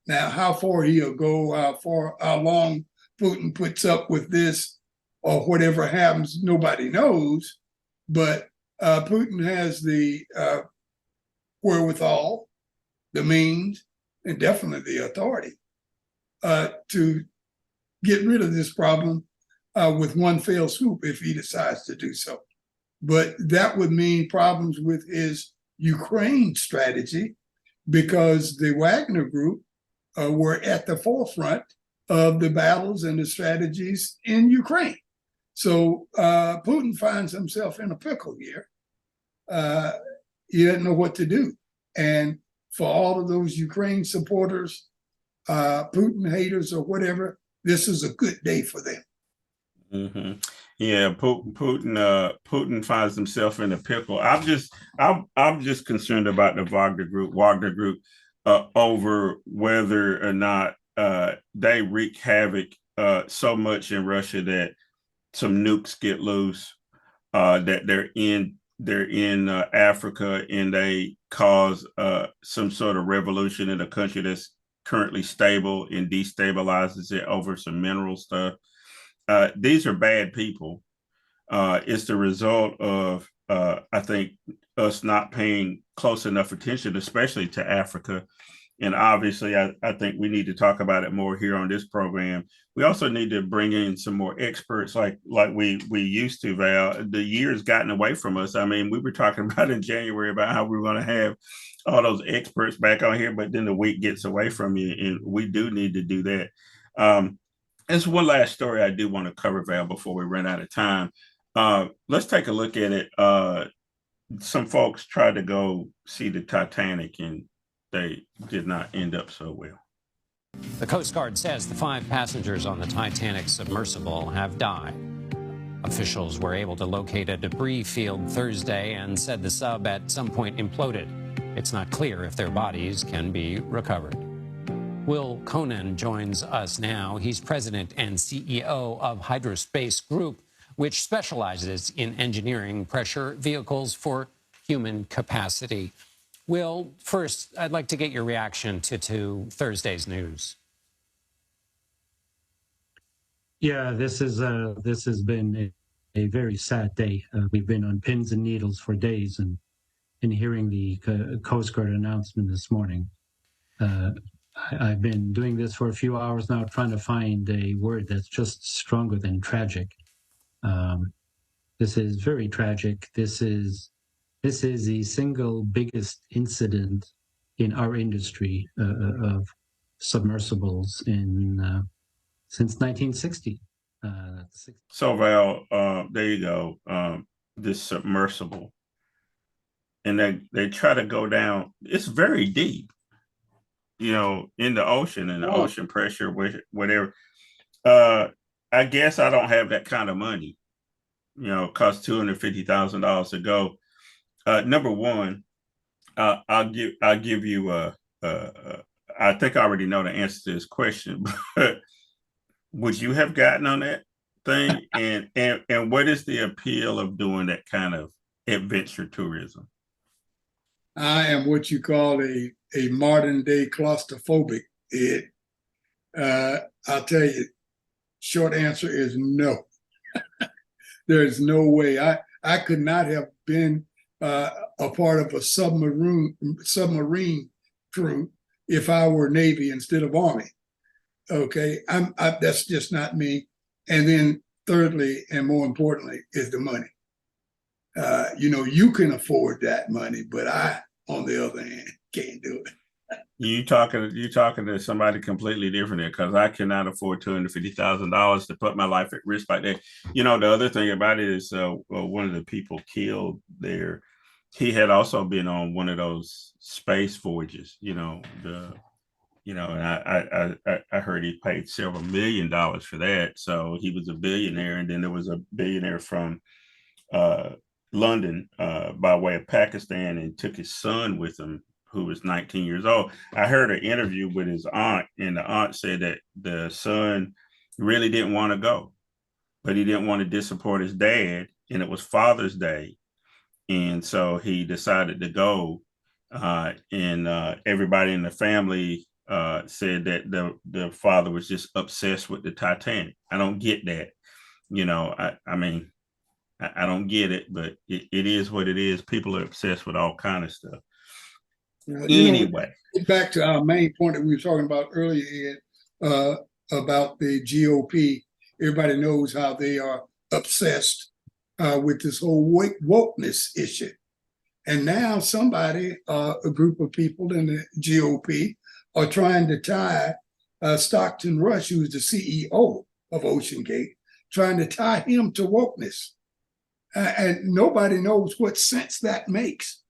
S3: Now, how far he'll go, how long Putin puts up with this or whatever happens, nobody knows. But Putin has the wherewithal, the means, and definitely the authority to get rid of this problem with one fell swoop if he decides to do so. But that would mean problems with his Ukraine strategy, because the Wagner Group were at the forefront of the battles and the strategies in Ukraine. So Putin finds himself in a pickle here. he doesn't know what to do. And for all of those Ukraine supporters, Putin haters or whatever, this is a good day for them.
S2: Mm-hmm. Yeah, Putin finds himself in a pickle. I'm just concerned about the Wagner Group, over whether or not they wreak havoc so much in Russia that some nukes get loose, that they're in Africa and they cause some sort of revolution in a country that's currently stable and destabilizes it over some mineral stuff. These are bad people. It's the result of, I think, us not paying close enough attention, especially to Africa. And obviously, I think we need to talk about it more here on this program. We also need to bring in some more experts like we used to, Val. The year's gotten away from us. I mean, we were talking about in January about how we were going to have all those experts back on here, but then the week gets away from you, and we do need to do that. There's one last story I do want to cover, Val, before we run out of time. Let's take a look at it. Some folks tried to go see the Titanic, and they did not end up so well.
S20: The Coast Guard says the 5 passengers on the Titanic submersible have died. Officials were able to locate a debris field Thursday and said the sub at some point imploded. It's not clear if their bodies can be recovered. Will Conan joins us now. He's president and CEO of Hydrospace Group, which specializes in engineering pressure vehicles for human capacity. Will, first, I'd like to get your reaction to Thursday's news.
S21: Yeah, this has been a very sad day. We've been on pins and needles for days, and hearing the Coast Guard announcement this morning. I've been doing this for a few hours now, trying to find a word that's just stronger than tragic. This is very tragic. This is the single biggest incident in our industry of submersibles since 1960.
S2: So, Val, there you go. This submersible, and they try to go down. It's very deep, in the ocean, and the ocean pressure, whatever. I guess I don't have that kind of money. It costs $250,000 to go. Number one, I'll give you I think I already know the answer to this question, but would you have gotten on that thing? And what is the appeal of doing that kind of adventure tourism?
S3: I am what you call a modern day claustrophobic, Ed. I'll tell you, short answer is no. There's no way. I could not have been a part of a submarine crew if I were Navy instead of Army. Okay, that's just not me. And then thirdly, and more importantly, is the money. You can afford that money, but I, on the other hand, can't do it.
S2: You talking to somebody completely different, because I cannot afford $250,000 to put my life at risk like that. The other thing about it is one of the people killed there, he had also been on one of those space voyages. And I heard he paid several $1 million for that. So he was a billionaire, and then there was a billionaire from London by way of Pakistan, and took his son with him, who was 19 years old. I heard an interview with his aunt, and the aunt said that the son really didn't want to go, but he didn't want to disappoint his dad, and it was Father's Day. And so he decided to go, and everybody in the family said that the father was just obsessed with the Titanic. I don't get that. I mean, I don't get it, but it is what it is. People are obsessed with all kind of stuff. Anyway,
S3: back to our main point that we were talking about earlier, Ed, about the GOP. Everybody knows how they are obsessed with this whole wokeness issue. And now somebody, a group of people in the GOP, are trying to tie Stockton Rush, who's the CEO of OceanGate, trying to tie him to wokeness. And nobody knows what sense that makes.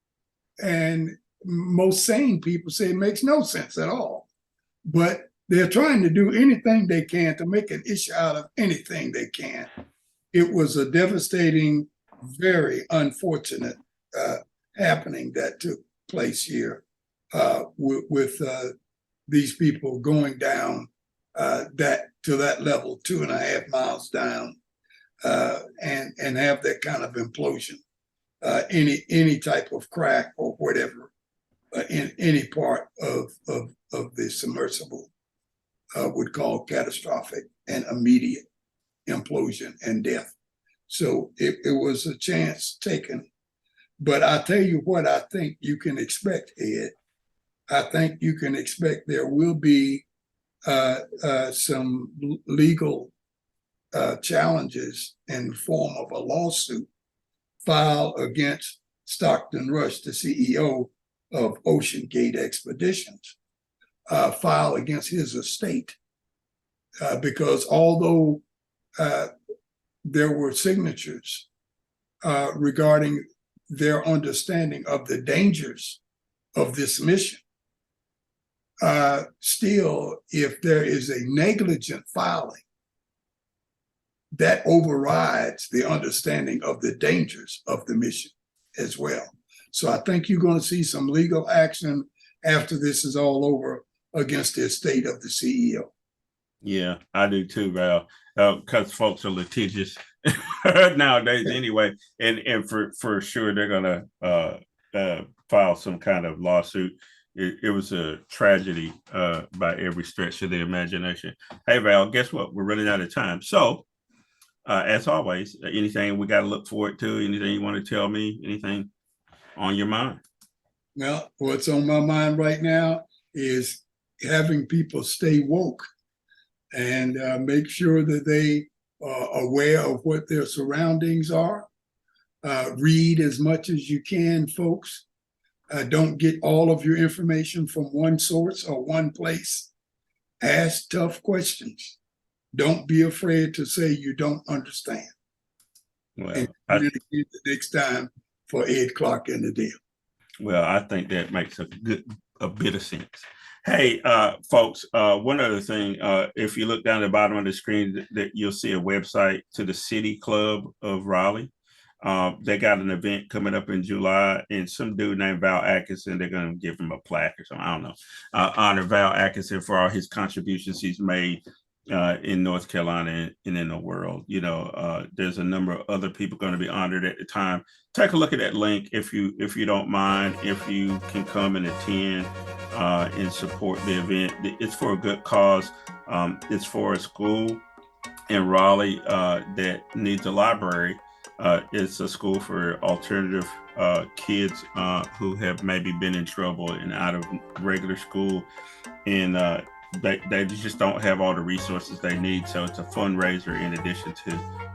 S3: And most sane people say it makes no sense at all. But they're trying to do anything they can to make an issue out of anything they can. It was a devastating, very unfortunate happening that took place here with these people going down to that level, 2.5 miles down, and have that kind of implosion, any type of crack or whatever in any part of the submersible would cause catastrophic and immediate implosion and death. So it was a chance taken. But I tell you what I think you can expect, Ed. I think you can expect there will be some legal challenges in the form of a lawsuit filed against Stockton Rush, the CEO of Ocean Gate Expeditions, filed against his estate. Because although there were signatures regarding their understanding of the dangers of this mission, still, if there is a negligent filing, that overrides the understanding of the dangers of the mission as well. So I think you're going to see some legal action after this is all over against the estate of the CEO.
S2: Yeah, I do too, Val, because folks are litigious nowadays anyway. And for sure, they're going to file some kind of lawsuit. It was a tragedy by every stretch of the imagination. Hey, Val, guess what? We're running out of time. So, as always, anything we got to look forward to, anything you want to tell me, anything on your mind?
S3: Well, what's on my mind right now is having people stay woke and make sure that they are aware of what their surroundings are. Read as much as you can, folks. Don't get all of your information from one source or one place. Ask tough questions. Don't be afraid to say you don't understand.
S2: Well,
S3: and communicate the next time for Ed Clark and the Deal.
S2: Well, I think that makes a bit of sense. Hey, folks, one other thing, if you look down the bottom of the screen, that you'll see a website to the City Club of Raleigh. They got an event coming up in July, and some dude named Val Atkinson, they're going to give him a plaque or something. I don't know. Honor Val Atkinson for all his contributions he's made in North Carolina and in the world. You know, there's a number of other people going to be honored at the time. Take a look at that link if you don't mind, if you can come and attend and support the event. It's for a good cause. It's for a school in Raleigh that needs a library. It's a school for alternative kids who have maybe been in trouble and out of regular school, and they just don't have all the resources they need. So it's a fundraiser in addition to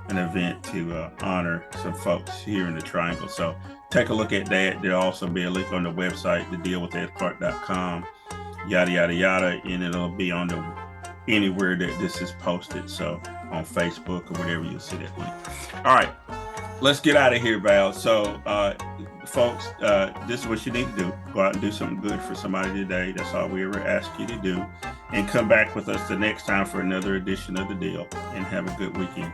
S2: an event to honor some folks here in the Triangle. So take a look at that. There'll also be a link on the website, thedealwithedclark.com, yada, yada, yada, and it'll be on anywhere that this is posted. So on Facebook or whatever, you'll see that link. All right. Let's get out of here, Val. So, folks, this is what you need to do. Go out and do something good for somebody today. That's all we ever ask you to do. And come back with us the next time for another edition of The Deal. And have a good weekend.